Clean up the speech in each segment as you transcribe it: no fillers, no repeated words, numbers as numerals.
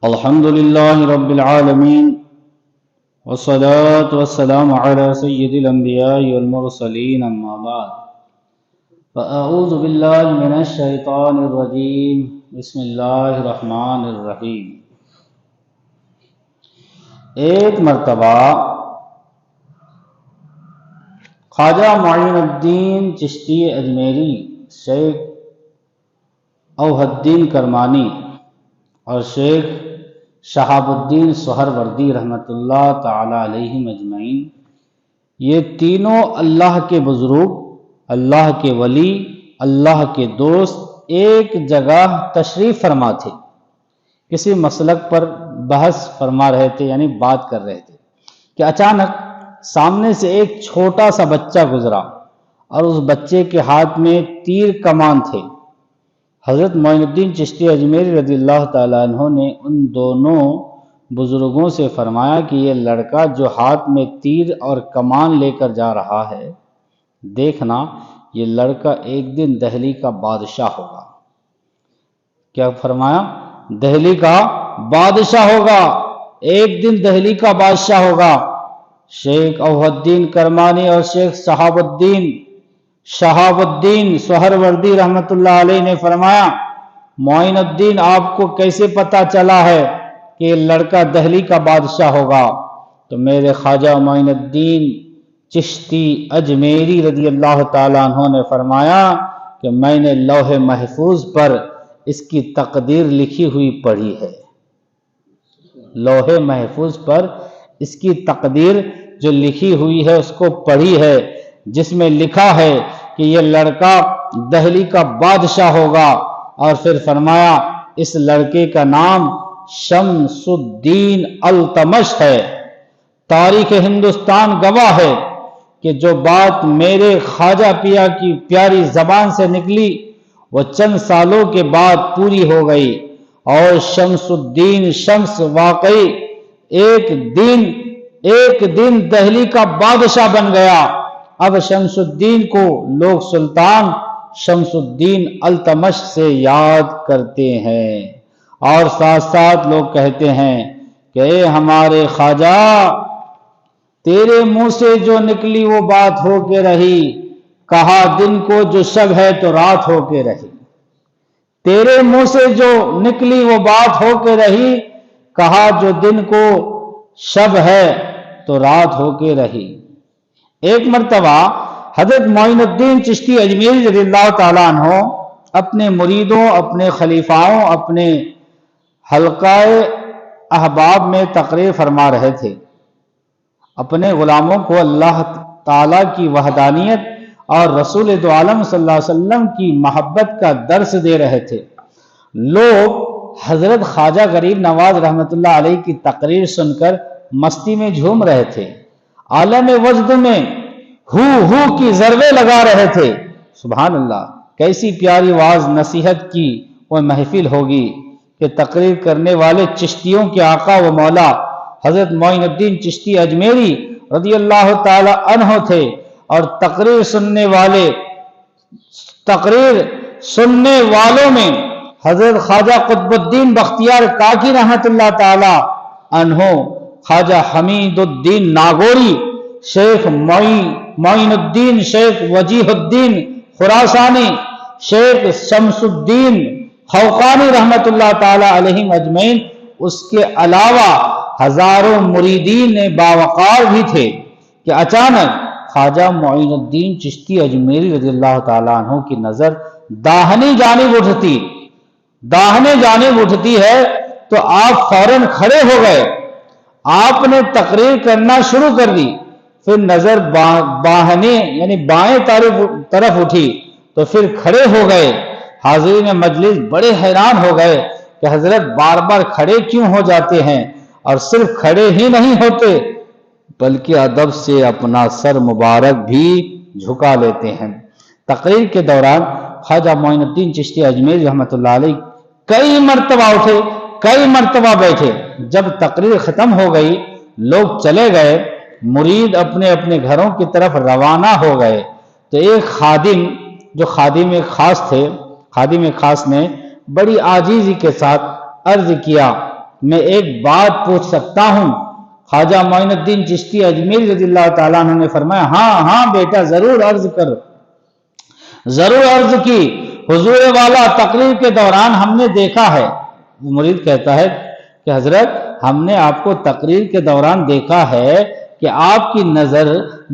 الحمدللہ رب العالمین والصلاة والسلام على سید الانبیاء والمرسلین اما بعد فاعوذ باللہ من الشیطان الرجیم بسم اللہ الرحمن الرحیم۔ ایک مرتبہ خواجہ معین الدین چشتی اجمیری، شیخ اوحد الدین کرمانی اور شیخ شہاب الدین سہروردی رحمۃ اللہ تعالی علیہم اجمعین، یہ تینوں اللہ کے بزرگ، اللہ کے ولی، اللہ کے دوست ایک جگہ تشریف فرما تھے۔ کسی مسلک پر بحث فرما رہے تھے، یعنی بات کر رہے تھے کہ اچانک سامنے سے ایک چھوٹا سا بچہ گزرا اور اس بچے کے ہاتھ میں تیر کمان تھے۔ حضرت معین الدین چشتی اجمیری رضی اللہ تعالیٰ عنہ نے ان دونوں بزرگوں سے فرمایا کہ یہ لڑکا جو ہاتھ میں تیر اور کمان لے کر جا رہا ہے، دیکھنا یہ لڑکا ایک دن دہلی کا بادشاہ ہوگا۔ کیا فرمایا؟ دہلی کا بادشاہ ہوگا، ایک دن دہلی کا بادشاہ ہوگا۔ شیخ اوحد الدین کرمانی اور شیخ شہاب الدین سہروردی رحمت اللہ علیہ نے فرمایا، معین الدین آپ کو کیسے پتا چلا ہے کہ یہ لڑکا دہلی کا بادشاہ ہوگا؟ تو میرے خواجہ معین الدین چشتی اجمیری رضی اللہ تعالیٰ عنہ نے فرمایا کہ میں نے لوح محفوظ پر اس کی تقدیر لکھی ہوئی پڑھی ہے۔ لوح محفوظ پر اس کی تقدیر جو لکھی ہوئی ہے اس کو پڑھی ہے، جس میں لکھا ہے کہ یہ لڑکا دہلی کا بادشاہ ہوگا۔ اور پھر فرمایا اس لڑکے کا نام شمس الدین التمش ہے۔ تاریخ ہندوستان گواہ ہے کہ جو بات میرے خواجہ پیا کی پیاری زبان سے نکلی وہ چند سالوں کے بعد پوری ہو گئی، اور شمس الدین شمس واقعی ایک دن دہلی کا بادشاہ بن گیا۔ اب شمس الدین کو لوگ سلطان شمس الدین التمش سے یاد کرتے ہیں، اور ساتھ ساتھ لوگ کہتے ہیں کہ اے ہمارے خواجہ، تیرے منہ سے جو نکلی وہ بات ہو کے رہی، کہا دن کو جو شب ہے تو رات ہو کے رہی۔ تیرے منہ سے جو نکلی وہ بات ہو کے رہی، کہا جو دن کو شب ہے تو رات ہو کے رہی۔ ایک مرتبہ حضرت معین الدین چشتی اجمیری رضی اللہ تعالیٰ عنہ اپنے مریدوں، اپنے خلیفاؤں، اپنے حلقہ احباب میں تقریر فرما رہے تھے، اپنے غلاموں کو اللہ تعالیٰ کی وحدانیت اور رسول دو عالم صلی اللہ علیہ وسلم کی محبت کا درس دے رہے تھے۔ لوگ حضرت خواجہ غریب نواز رحمت اللہ علیہ کی تقریر سن کر مستی میں جھوم رہے تھے، عالم وجد میں ہو کی ضربیں لگا رہے تھے۔ سبحان اللہ، کیسی پیاری واعظ نصیحت کی وہ محفل ہوگی کہ تقریر کرنے والے چشتیوں کے آقا و مولا حضرت معین الدین چشتی اجمیری رضی اللہ تعالی عنہ تھے، اور تقریر سننے والوں میں حضرت خواجہ قطب الدین بختیار کاکی رحمت اللہ تعالی عنہ، خواجہ حمید الدین ناگوری، شیخ معین الدین، شیخ وجیہ الدین خراسانی، شیخ شمس الدین خوقانی رحمت اللہ تعالی علیہم اجمعین، اس کے علاوہ ہزاروں مریدین باوقار بھی تھے کہ اچانک خواجہ معین الدین چشتی اجمیری رضی اللہ تعالیٰ عنہ کی نظر داہنی جانب اٹھتی ہے تو آپ فوراً کھڑے ہو گئے۔ آپ نے تقریر کرنا شروع کر دی، پھر نظر یعنی بائیں طرف اٹھی تو پھر کھڑے ہو گئے۔ حاضرین مجلس بڑے حیران ہو گئے کہ حضرت بار بار کھڑے کیوں ہو جاتے ہیں، اور صرف کھڑے ہی نہیں ہوتے بلکہ ادب سے اپنا سر مبارک بھی جھکا لیتے ہیں۔ تقریر کے دوران خواجہ معین الدین چشتی اجمیری رحمت اللہ علیہ کئی مرتبہ اٹھے، کئی مرتبہ بیٹھے۔ جب تقریر ختم ہو گئی، لوگ چلے گئے، مرید اپنے اپنے گھروں کی طرف روانہ ہو گئے، تو ایک خادم جو خادم خاص تھے، خادم خاص نے بڑی عاجزی کے ساتھ عرض کیا میں ایک بات پوچھ سکتا ہوں؟ خواجہ معین الدین چشتی اجمیری رضی اللہ تعالیٰ عنہ نے فرمایا ہاں ہاں بیٹا ضرور عرض کر۔ ضرور عرض کی۔ حضور والا تقریر کے دوران ہم نے دیکھا ہے، مرید کہتا ہے کہ حضرت ہم نے آپ کو تقریر کے دوران دیکھا ہے کہ آپ کی نظر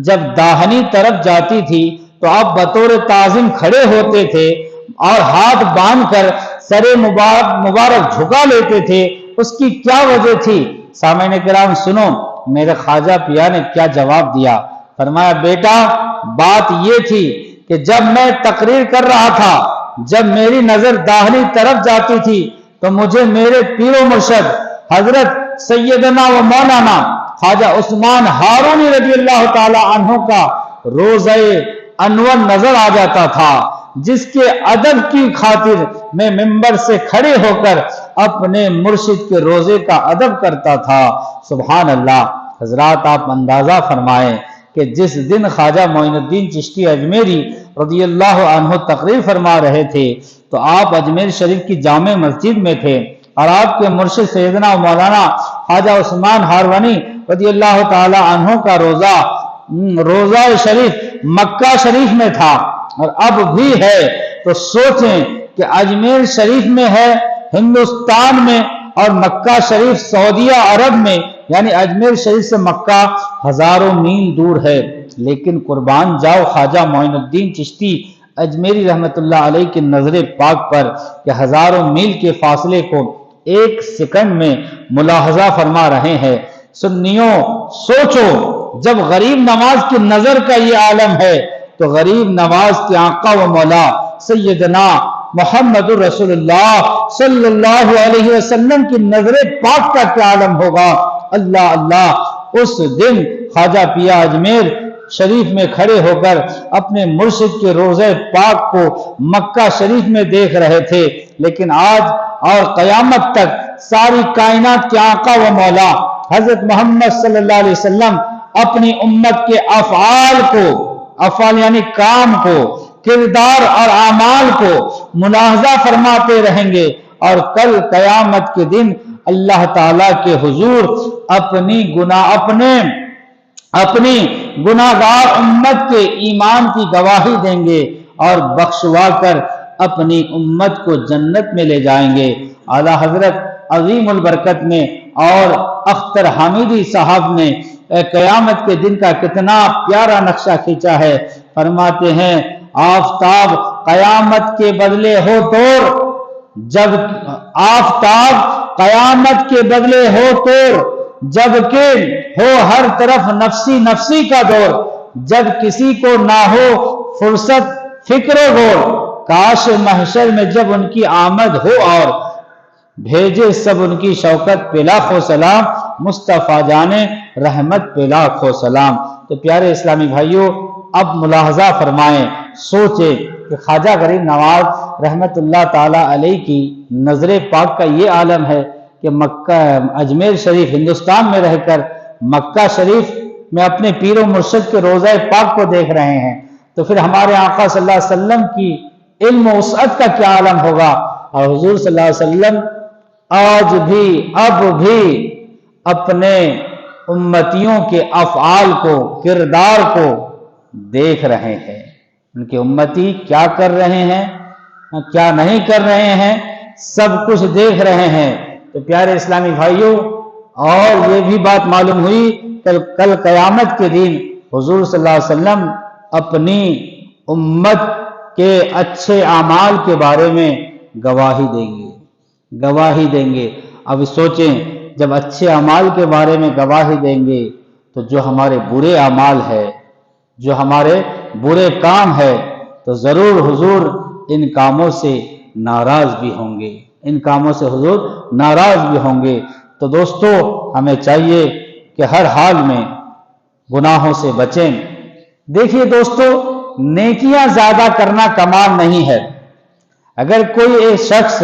جب داہنی طرف جاتی تھی تو آپ بطور تعظیم کھڑے ہوتے تھے اور ہاتھ باندھ کر سر مبارک جھکا لیتے تھے، اس کی کیا وجہ تھی؟ سامعین کرام سنو میرے خواجہ پیا نے کیا جواب دیا۔ فرمایا بیٹا بات یہ تھی کہ جب میں تقریر کر رہا تھا، جب میری نظر داہنی طرف جاتی تھی تو مجھے میرے پیر و مرشد حضرت سیدنا و مولانا خواجہ عثمان ہارونی رضی اللہ تعالی عنہ کا روضہ انور نظر آ جاتا تھا، جس کے ادب کی خاطر میں منبر سے کھڑے ہو کر اپنے مرشد کے روزے کا ادب کرتا تھا۔ سبحان اللہ۔ حضرات آپ اندازہ فرمائیں کہ جس دن خواجہ معین الدین چشتی اجمیری رضی اللہ عنہ تقریر فرما رہے تھے تو آپ اجمیر شریف کی جامع مسجد میں تھے اور آپ کے مرشد سیدنا مولانا خواجہ عثمان ہارونی رضی اللہ تعالی عنہ کا روزہ شریف مکہ شریف میں تھا اور اب بھی ہے، تو سوچیں کہ اجمیر شریف میں ہے ہندوستان میں اور مکہ شریف سعودیہ عرب میں، یعنی اجمیر شریف سے مکہ ہزاروں میل دور ہے، لیکن قربان جاؤ خواجہ معین الدین چشتی اجمیری رحمت اللہ علیہ کی نظر پاک پر کہ ہزاروں میل کے فاصلے کو ایک سیکنڈ میں ملاحظہ فرما رہے ہیں۔ سنیوں سوچو، جب غریب نواز کی نظر کا یہ عالم ہے تو غریب نواز کے آقا و مولا سیدنا محمد رسول اللہ صلی اللہ علیہ وسلم کی نظر پاک کا کیا عالم ہوگا۔ اللہ اللہ، اس دن خواجہ پیا اجمیر شریف میں کھڑے ہو کر اپنے مرشد کے روضہ پاک کو مکہ شریف میں دیکھ رہے تھے، لیکن آج اور قیامت تک ساری کائنات کے آقا و مولا حضرت محمد صلی اللہ علیہ وسلم اپنی امت کے افعال یعنی کام کو، کردار اور اعمال کو ملاحظہ فرماتے رہیں گے، اور کل قیامت کے دن اللہ تعالیٰ کے حضور اپنی گناہگار امت کے ایمان کی گواہی دیں گے اور بخشوا کر اپنی امت کو جنت میں لے جائیں گے۔ اعلیٰ حضرت عظیم البرکت نے اور اختر حمیدی صاحب نے قیامت کے دن کا کتنا پیارا نقشہ کھینچا ہے۔ فرماتے ہیں آفتاب قیامت کے بدلے ہو توڑ، جب آفتاب قیامت کے بدلے ہو توڑ، جبکہ ہو ہر طرف نفسی نفسی کا دور، جب کسی کو نہ ہو فرصت فکر و غور، کاش محشر میں جب ان کی آمد ہو اور بھیجے سب ان کی شوکت پہ لاکھوں سلام، مصطفیٰ جانے رحمت پہ لاکھوں سلام۔ تو پیارے اسلامی بھائیوں، اب ملاحظہ فرمائیں، سوچیں کہ خواجہ غریب نواز رحمت اللہ تعالی علیہ کی نظر پاک کا یہ عالم ہے کہ اجمیر شریف ہندوستان میں رہ کر مکہ شریف میں اپنے پیر و مرشد کے روضہ پاک کو دیکھ رہے ہیں، تو پھر ہمارے آقا صلی اللہ علیہ وسلم کی علم و وسعت کا کیا عالم ہوگا۔ اور حضور صلی اللہ علیہ وسلم آج بھی اب بھی اپنے امتیوں کے افعال کو، کردار کو دیکھ رہے ہیں، ان کے امتی کیا کر رہے ہیں، کیا نہیں کر رہے ہیں، سب کچھ دیکھ رہے ہیں۔ تو پیارے اسلامی بھائیوں، اور یہ بھی بات معلوم ہوئی کل قیامت کے دن حضور صلی اللہ علیہ وسلم اپنی امت کے اچھے اعمال کے بارے میں گواہی دیں گے۔ اب سوچیں، جب اچھے اعمال کے بارے میں گواہی دیں گے تو جو ہمارے برے اعمال ہے، جو ہمارے برے کام ہے، تو ضرور حضور ان کاموں سے ناراض بھی ہوں گے۔ تو دوستو، ہمیں چاہیے کہ ہر حال میں گناہوں سے بچیں۔ دیکھیے دوستو، نیکیاں زیادہ کرنا کمال نہیں ہے۔ اگر کوئی ایک شخص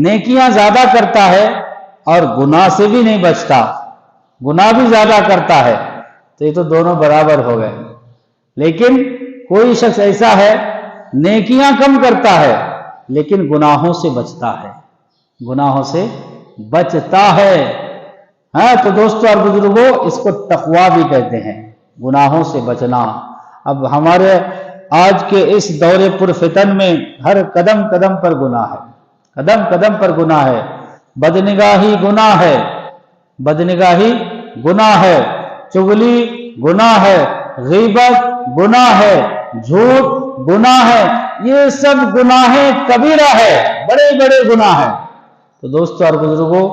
نیکیاں زیادہ کرتا ہے اور گناہ سے بھی نہیں بچتا، گناہ بھی زیادہ کرتا ہے، تو یہ تو دونوں برابر ہو گئے۔ لیکن کوئی شخص ایسا ہے نیکیاں کم کرتا ہے لیکن گناہوں سے بچتا ہے، گناہوں سے بچتا ہے۔ ہاں تو دوستو اور بزرگوں، اس کو تقویٰ بھی کہتے ہیں، گناہوں سے بچنا۔ اب ہمارے آج کے اس دور پرفتن میں ہر قدم قدم پر گناہ ہے، قدم قدم پر گناہ ہے۔ بدنگاہی گناہ ہے، بدنگاہی گناہ ہے، چغلی گناہ ہے، غیبت گناہ ہے، جھوٹ گناہ ہے، یہ سب گناہیں کبیرہ ہے، بڑے بڑے گناہ ہیں۔ تو دوستو اور بزرگوں،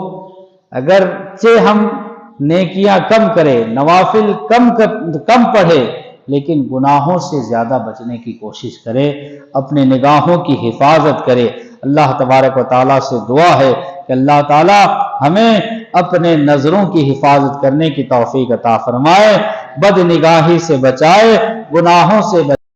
اگرچہ ہم نیکیاں کم کریں، نوافل کم پڑھے، لیکن گناہوں سے زیادہ بچنے کی کوشش کرے، اپنے نگاہوں کی حفاظت کرے۔ اللہ تبارک و تعالیٰ سے دعا ہے کہ اللہ تعالیٰ ہمیں اپنے نظروں کی حفاظت کرنے کی توفیق عطا فرمائے، بد نگاہی سے بچائے، گناہوں سے بچائے۔